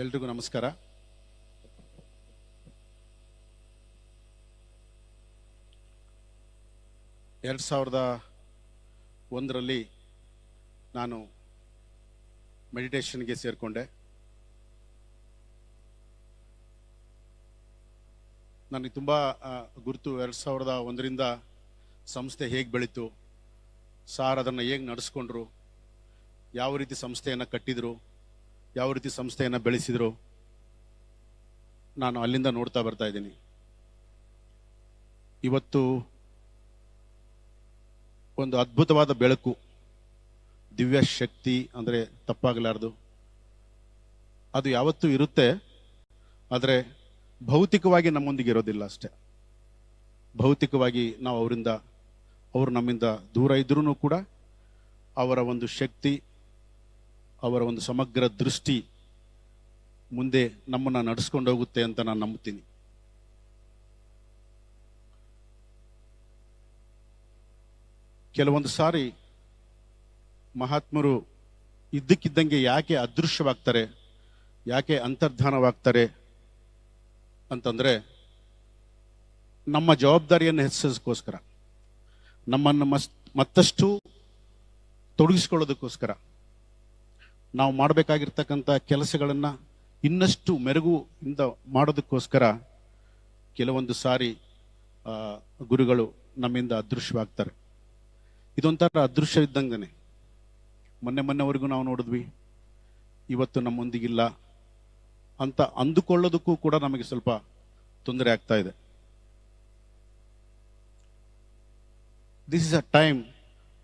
ಎಲ್ರಿಗೂ ನಮಸ್ಕಾರ. ಎರಡು ಸಾವಿರದ ಒಂದರಲ್ಲಿ ನಾನು ಮೆಡಿಟೇಷನ್ಗೆ ಸೇರಿಕೊಂಡೆ. ನನಗೆ ತುಂಬ ಗುರುತು. 2001ರಿಂದ ಸಂಸ್ಥೆ ಹೇಗೆ ಬೆಳೀತು, ಸಾರ್ ಅದನ್ನು ಹೇಗೆ ನಡೆಸ್ಕೊಂಡ್ರು, ಯಾವ ರೀತಿ ಸಂಸ್ಥೆಯನ್ನು ಕಟ್ಟಿದ್ರು, ಯಾವ ರೀತಿ ಸಂಸ್ಥೆಯನ್ನು ಬೆಳೆಸಿದ್ರು, ನಾನು ಅಲ್ಲಿಂದ ನೋಡ್ತಾ ಬರ್ತಾ ಇದ್ದೀನಿ. ಇವತ್ತು ಒಂದು ಅದ್ಭುತವಾದ ಬೆಳಕು, ದಿವ್ಯ ಶಕ್ತಿ ಅಂದರೆ ತಪ್ಪಾಗಲಾರದು. ಅದು ಯಾವತ್ತೂ ಇರುತ್ತೆ, ಆದರೆ ಭೌತಿಕವಾಗಿ ನಮ್ಮೊಂದಿಗೆ ಇರೋದಿಲ್ಲ ಅಷ್ಟೆ. ಭೌತಿಕವಾಗಿ ನಾವು ಅವರು ನಮ್ಮಿಂದ ದೂರ ಇದ್ರೂ ಕೂಡ ಅವರ ಒಂದು ಶಕ್ತಿ, ಅವರ ಒಂದು ಸಮಗ್ರ ದೃಷ್ಟಿ ಮುಂದೆ ನಮ್ಮನ್ನು ನಡೆಸ್ಕೊಂಡು ಹೋಗುತ್ತೆ ಅಂತ ನಾನು ನಂಬುತ್ತೀನಿ. ಕೆಲವೊಂದು ಸಾರಿ ಮಹಾತ್ಮರು ಇದ್ದಕ್ಕಿದ್ದಂಗೆ ಯಾಕೆ ಅದೃಶ್ಯವಾಗ್ತಾರೆ, ಯಾಕೆ ಅಂತರ್ಧಾನವಾಗ್ತಾರೆ ಅಂತಂದರೆ, ನಮ್ಮ ಜವಾಬ್ದಾರಿಯನ್ನು ಹೆಚ್ಚಿಸೋದಕ್ಕೋಸ್ಕರ, ನಮ್ಮನ್ನು ಮತ್ತಷ್ಟು ತೊಡಗಿಸ್ಕೊಳ್ಳೋದಕ್ಕೋಸ್ಕರ, ನಾವು ಮಾಡಬೇಕಾಗಿರ್ತಕ್ಕಂಥ ಕೆಲಸಗಳನ್ನು ಇನ್ನಷ್ಟು ಮೆರುಗಿಂದ ಮಾಡೋದಕ್ಕೋಸ್ಕರ ಕೆಲವೊಂದು ಸಾರಿ ಗುರುಗಳು ನಮ್ಮಿಂದ ಅದೃಶ್ಯವಾಗ್ತಾರೆ. ಇದೊಂಥರ ಅದೃಶ್ಯ ಇದ್ದಂಗೆ. ಮೊನ್ನೆವರೆಗೂ ನಾವು ನೋಡಿದ್ವಿ, ಇವತ್ತು ನಮ್ಮೊಂದಿಗಿಲ್ಲ ಅಂತ ಅಂದುಕೊಳ್ಳೋದಕ್ಕೂ ಕೂಡ ನಮಗೆ ಸ್ವಲ್ಪ ತೊಂದರೆ ಆಗ್ತಾ ಇದೆ. This is a time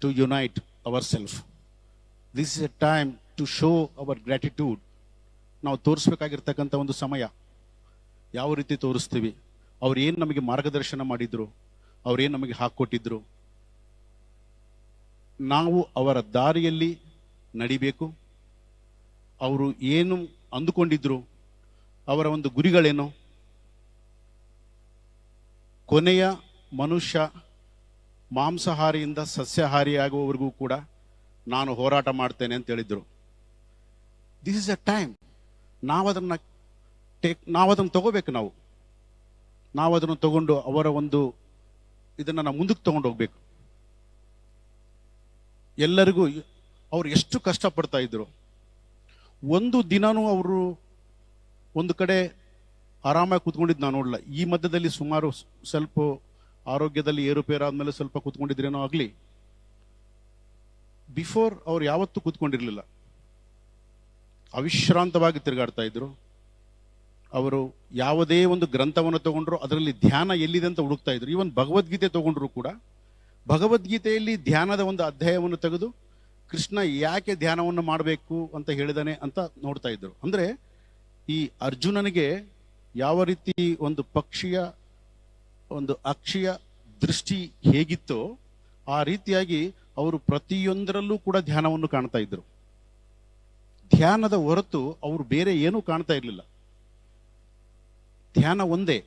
to unite our self. This is a time to show our gratitude. ನಾವು ತೋರಿಸ್ಬೇಕಾಗಿರ್ತಕ್ಕಂಥ ಒಂದು ಸಮಯ. ಯಾವ ರೀತಿ ತೋರಿಸ್ತೀವಿ, ಅವ್ರು ಏನು ನಮಗೆ ಮಾರ್ಗದರ್ಶನ ಮಾಡಿದ್ರು, ಅವ್ರೇನು ನಮಗೆ ಹಾಕ್ಕೊಟ್ಟಿದ್ರು, ನಾವು ಅವರ ದಾರಿಯಲ್ಲಿ ನಡಿಬೇಕು. ಅವರು ಏನು ಅಂದುಕೊಂಡಿದ್ರು, ಅವರ ಒಂದು ಗುರಿಗಳೇನು, ಕೊನೆಯ ಮನುಷ್ಯ ಮಾಂಸಾಹಾರಿಯಿಂದ ಸಸ್ಯಾಹಾರಿಯಾಗುವವರೆಗೂ ಕೂಡ ನಾನು ಹೋರಾಟ ಮಾಡ್ತೇನೆ ಅಂತ ಹೇಳಿದ್ರು. This is a time. ನಾವದನ್ನು ತಗೋಬೇಕು. ನಾವು ಅದನ್ನು ತಗೊಂಡು ಅವರ ಒಂದು ಇದನ್ನು ನಾವು ಮುಂದಕ್ಕೆ ತಗೊಂಡು ಹೋಗ್ಬೇಕು. ಎಲ್ಲರಿಗೂ ಅವ್ರು ಎಷ್ಟು ಕಷ್ಟಪಡ್ತಾ ಇದ್ರು. ಒಂದು ದಿನನೂ ಅವರು ಒಂದು ಕಡೆ ಆರಾಮಾಗಿ ಕೂತ್ಕೊಂಡಿದ್ದು ನಾನು ನೋಡಲ್ಲ. ಈ ಮಧ್ಯದಲ್ಲಿ ಸುಮಾರು ಸ್ವಲ್ಪ ಆರೋಗ್ಯದಲ್ಲಿ ಏರುಪೇರಾದ್ಮೇಲೆ ಸ್ವಲ್ಪ ಕೂತ್ಕೊಂಡಿದ್ರೇನೋ ಆಗಲಿ, ಬಿಫೋರ್ ಅವ್ರು ಯಾವತ್ತೂ ಕೂತ್ಕೊಂಡಿರ್ಲಿಲ್ಲ. ಅವಿಶ್ರಾಂತವಾಗಿ ತಿರುಗಾಡ್ತಾ ಇದ್ರು. ಅವರು ಯಾವುದೇ ಒಂದು ಗ್ರಂಥವನ್ನು ತಗೊಂಡ್ರು ಅದರಲ್ಲಿ ಧ್ಯಾನ ಎಲ್ಲಿದೆ ಅಂತ ಹುಡುಕ್ತಾ ಇದ್ರು. ಈವನ್ ಭಗವದ್ಗೀತೆ ತಗೊಂಡ್ರು ಕೂಡ ಭಗವದ್ಗೀತೆಯಲ್ಲಿ ಧ್ಯಾನದ ಒಂದು ಅಧ್ಯಾಯವನ್ನು ತೆಗೆದು ಕೃಷ್ಣ ಯಾಕೆ ಧ್ಯಾನವನ್ನು ಮಾಡಬೇಕು ಅಂತ ಹೇಳಿದಾನೆ ಅಂತ ನೋಡ್ತಾ ಇದ್ರು. ಅಂದ್ರೆ ಈ ಅರ್ಜುನನಿಗೆ ಯಾವ ರೀತಿ ಒಂದು ಪಕ್ಷಿಯ ಒಂದು ಅಕ್ಷಿಯ ದೃಷ್ಟಿ ಹೇಗಿತ್ತೋ ಆ ರೀತಿಯಾಗಿ ಅವರು ಪ್ರತಿಯೊಂದರಲ್ಲೂ ಕೂಡ ಧ್ಯಾನವನ್ನು ಕಾಣ್ತಾ ಇದ್ರು. ಧ್ಯಾನದ ಹೊರತು ಅವರು ಬೇರೆ ಏನೂ ಕಾಣ್ತಾ ಇರಲಿಲ್ಲ. ಧ್ಯಾನ ಒಂದೇ.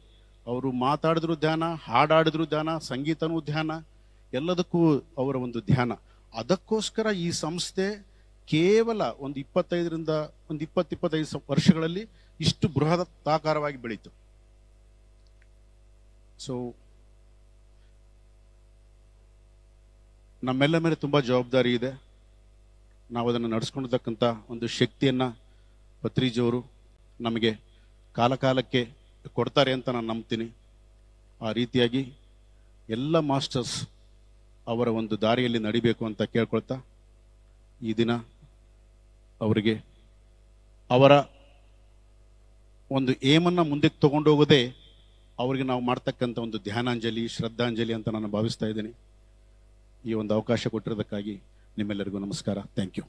ಅವರು ಮಾತಾಡಿದ್ರು ಧ್ಯಾನ, ಹಾಡಾಡಿದ್ರು ಧ್ಯಾನ, ಸಂಗೀತನೂ ಧ್ಯಾನ, ಎಲ್ಲದಕ್ಕೂ ಅವರ ಒಂದು ಧ್ಯಾನ. ಅದಕ್ಕೋಸ್ಕರ ಈ ಸಂಸ್ಥೆ ಕೇವಲ ಒಂದು 20-25 ವರ್ಷಗಳಲ್ಲಿ ಇಷ್ಟು ಬೃಹದಾಕಾರವಾಗಿ ಬೆಳೀತು. ಸೊ ನಮ್ಮೆಲ್ಲ ಮೇಲೆ ತುಂಬ ಜವಾಬ್ದಾರಿ ಇದೆ. ನಾವು ಅದನ್ನು ನಡೆಸ್ಕೊಂಡಿರ್ತಕ್ಕಂಥ ಒಂದು ಶಕ್ತಿಯನ್ನು ಪತ್ರಿಜಿಯವರು ನಮಗೆ ಕಾಲಕಾಲಕ್ಕೆ ಕೊಡ್ತಾರೆ ಅಂತ ನಾನು ನಂಬ್ತೀನಿ. ಆ ರೀತಿಯಾಗಿ ಎಲ್ಲ ಮಾಸ್ಟರ್ಸ್ ಅವರ ಒಂದು ದಾರಿಯಲ್ಲಿ ನಡಿಬೇಕು ಅಂತ ಕೇಳ್ಕೊಳ್ತಾ, ಈ ದಿನ ಅವರಿಗೆ ಅವರ ಒಂದು ಏಮನ್ನು ಮುಂದಕ್ಕೆ ತಗೊಂಡೋಗೋದೇ ಅವರಿಗೆ ನಾವು ಮಾಡ್ತಕ್ಕಂಥ ಒಂದು ಧ್ಯಾನಾಂಜಲಿ, ಶ್ರದ್ಧಾಂಜಲಿ ಅಂತ ನಾನು ಭಾವಿಸ್ತಾ ಇದ್ದೀನಿ. ಈ ಒಂದು ಅವಕಾಶ ಕೊಟ್ಟಿರೋದಕ್ಕಾಗಿ ನಿಮ್ಮೆಲ್ಲರಿಗೂ ನಮಸ್ಕಾರ. Thank you.